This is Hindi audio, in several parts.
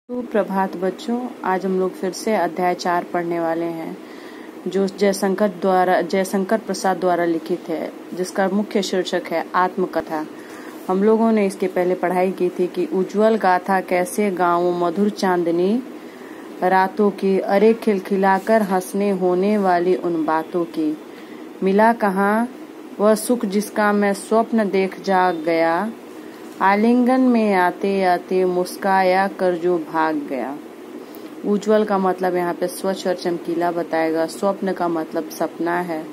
सुप्रभात बच्चों, आज हम लोग फिर से अध्याय 4 पढ़ने वाले हैं जो जयशंकर प्रसाद द्वारा लिखित है, जिसका मुख्य शीर्षक है आत्मकथा। हम लोगों ने इसके पहले पढ़ाई की थी कि उज्जवल गाथा कैसे गाऊं मधुर चांदनी रातों की, अरे खिलखिलाकर हंसने होने वाली उन बातों की। मिला कहाँ वह सुख जिसका मैं स्वप्न देख जाग गया, आलिंगन में आते आते मुस्काया कर जो भाग गया। उज्जवल का मतलब यहाँ पे स्वच्छ और चमकीला बताएगा। स्वप्न का मतलब सपना है।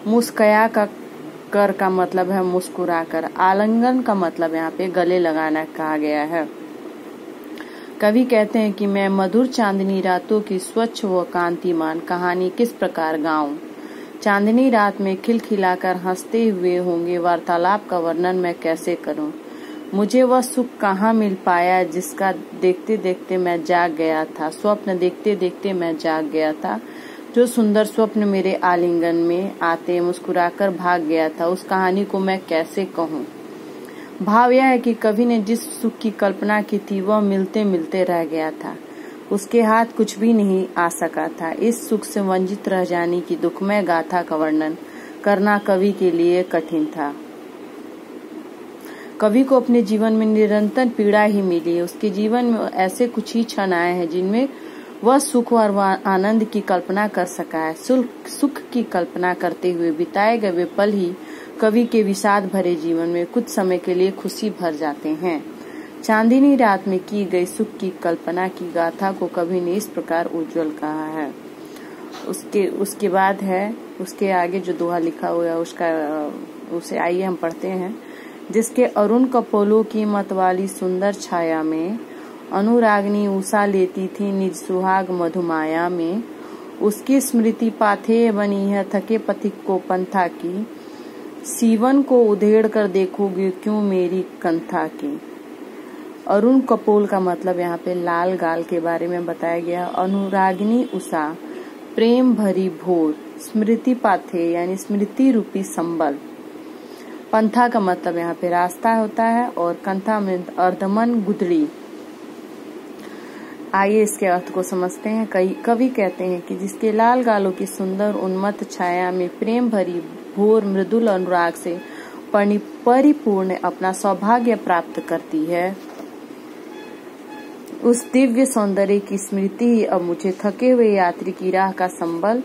मुस्काया का मतलब है मुस्कुराकर। आलिंगन का मतलब यहाँ पे गले लगाना कहा गया है। कवि कहते हैं कि मैं मधुर चांदनी रातों की स्वच्छ व कांतिमान कहानी किस प्रकार गाऊं। चांदनी रात में खिलखिलाकर हंसते हुए होंगे वार्तालाप का वर्णन मैं कैसे करूं। मुझे वह सुख कहाँ मिल पाया जिसका देखते देखते मैं जाग गया था। स्वप्न देखते देखते मैं जाग गया था। जो सुंदर स्वप्न मेरे आलिंगन में आते मुस्कुराकर भाग गया था, उस कहानी को मैं कैसे कहूँ। भाव यह है कि कवि ने जिस सुख की कल्पना की थी वह मिलते मिलते रह गया था। उसके हाथ कुछ भी नहीं आ सका था। इस सुख से वंचित रह जाने की दुखमय गाथा का वर्णन करना कवि के लिए कठिन था। कवि को अपने जीवन में निरंतर पीड़ा ही मिली है। उसके जीवन में ऐसे कुछ ही क्षण आए हैं जिनमें वह सुख और आनंद की कल्पना कर सका है। सुख की कल्पना करते हुए बिताए गए वे पल ही कवि के विषाद भरे जीवन में कुछ समय के लिए खुशी भर जाते हैं। चांदनी रात में की गई सुख की कल्पना की गाथा को कवि ने इस प्रकार उज्जवल कहा है। उसके बाद है, उसके आगे जो दोहा लिखा हुआ है उसे आइए हम पढ़ते हैं। जिसके अरुण कपोलों की मतवाली सुंदर छाया में, अनुरागनी उषा लेती थी निज सुहाग मधुमाया में, उसकी स्मृति पाथेय बनी है थके पथिक को पंथा की, सीवन को उधेड़ कर देखोगे क्यों मेरी कंथा की। अरुण कपोल का मतलब यहाँ पे लाल गाल के बारे में बताया गया। अनुरागिनी उषा, प्रेम भरी भोर, स्मृति पाथे यानी स्मृति रूपी संबल। पंथा का मतलब यहाँ पे रास्ता होता है और कंथा में अर्धमन गुदड़ी। आइए इसके अर्थ को समझते हैं। कवि कहते हैं कि जिसके लाल गालों की सुंदर उन्मत्त छाया में प्रेम भरी भोर मृदुल अनुराग से परिपूर्ण अपना सौभाग्य प्राप्त करती है, उस दिव्य सौंदर्य की स्मृति ही अब मुझे थके हुए यात्री की राह का संबल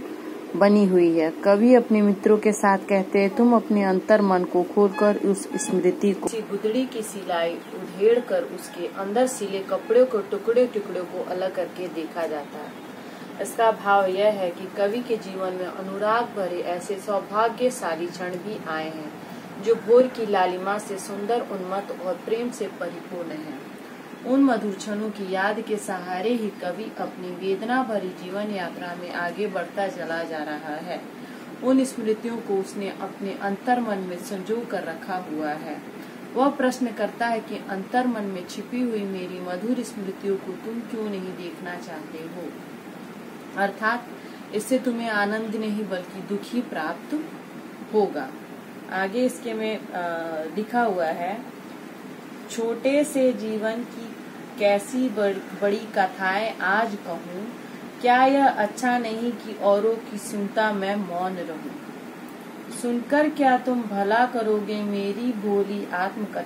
बनी हुई है। कवि अपने मित्रों के साथ कहते हैं, तुम अपने अंतर मन को खोलकर उस स्मृति को गुदड़ी की सिलाई उधेड़ कर उसके अंदर सिले कपड़े को टुकड़े टुकड़े को अलग करके देखा जाता है। इसका भाव यह है कि कवि के जीवन में अनुराग भरे ऐसे सौभाग्यशाली क्षण भी आए हैं जो भोर की लालिमा से सुंदर, उन्मत्त और प्रेम से परिपूर्ण है। उन मधुर क्षणों की याद के सहारे ही कवि अपनी वेदना भरी जीवन यात्रा में आगे बढ़ता चला जा रहा है। उन स्मृतियों को उसने अपने अंतर मन में संजो कर रखा हुआ है। वह प्रश्न करता है कि अंतर मन में छिपी हुई मेरी मधुर स्मृतियों को तुम क्यों नहीं देखना चाहते हो। अर्थात इससे तुम्हें आनंद नहीं बल्कि दुख ही प्राप्त होगा। आगे इसके में लिखा हुआ है, छोटे से जीवन की कैसी बड़ी कथाएं आज कहूँ, क्या यह अच्छा नहीं कि औरों की सुनता मैं मौन रहूं। सुनकर क्या तुम भला करोगे मेरी भोली आत्मकथा,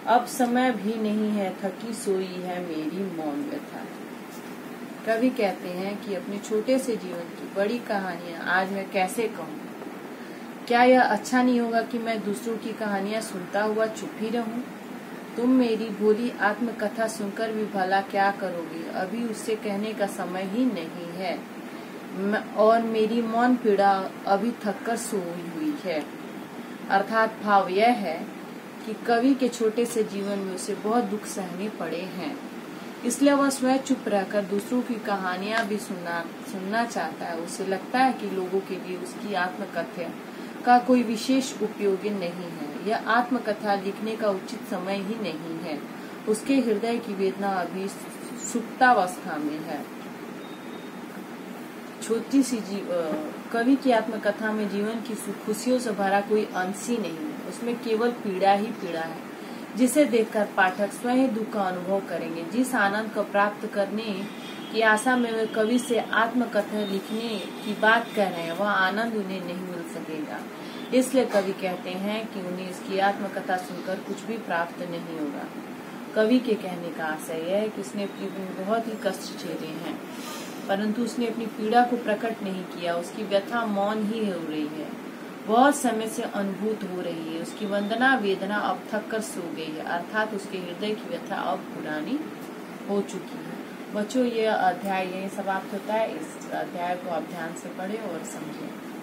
अब समय भी नहीं है थकी सोई है मेरी मौन व्यथा। कवि कहते हैं कि अपने छोटे से जीवन की बड़ी कहानियां आज मैं कैसे कहूँ। क्या यह अच्छा नहीं होगा कि मैं दूसरों की कहानियां सुनता हुआ चुप ही रहूं। तुम मेरी भोली आत्मकथा सुनकर भी भला क्या करोगे, अभी उससे कहने का समय ही नहीं है और मेरी मौन पीड़ा अभी थक कर सोई हुई है। अर्थात भाव यह है कि कवि के छोटे से जीवन में उसे बहुत दुख सहने पड़े हैं, इसलिए वह स्वयं चुप रहकर दूसरों की कहानियां भी सुनना चाहता है। उसे लगता है कि लोगों के लिए उसकी आत्मकथा का कोई विशेष उपयोगी नहीं है। यह आत्मकथा लिखने का उचित समय ही नहीं है। उसके हृदय की वेदना अभी सुप्तावस्था में है। छोटी सी कवि की आत्मकथा में जीवन की खुशियों से भरा कोई अंश ही नहीं है। उसमें केवल पीड़ा ही पीड़ा है। जिसे देखकर पाठक स्वयं दुख का अनुभव करेंगे। जिस आनंद को प्राप्त करने की आशा में वे कवि से आत्मकथा लिखने की बात कह रहे हैं, वह आनंद उन्हें नहीं मिल सकेगा। इसलिए कवि कहते हैं कि उन्हें इसकी आत्मकथा सुनकर कुछ भी प्राप्त नहीं होगा। कवि के कहने का आशय यह है कि उसने अपनी बहुत ही कष्ट झेले हैं, परंतु उसने अपनी पीड़ा को प्रकट नहीं किया। उसकी व्यथा मौन ही हो रही है, बहुत समय से अनुभूत हो रही है। उसकी वंदना वेदना अब थक कर सो गई है, अर्थात उसके हृदय की व्यथा अब पुरानी हो चुकी है। बच्चों, ये अध्याय यही समाप्त होता है। इस अध्याय को आप ध्यान से पढ़ें और समझें।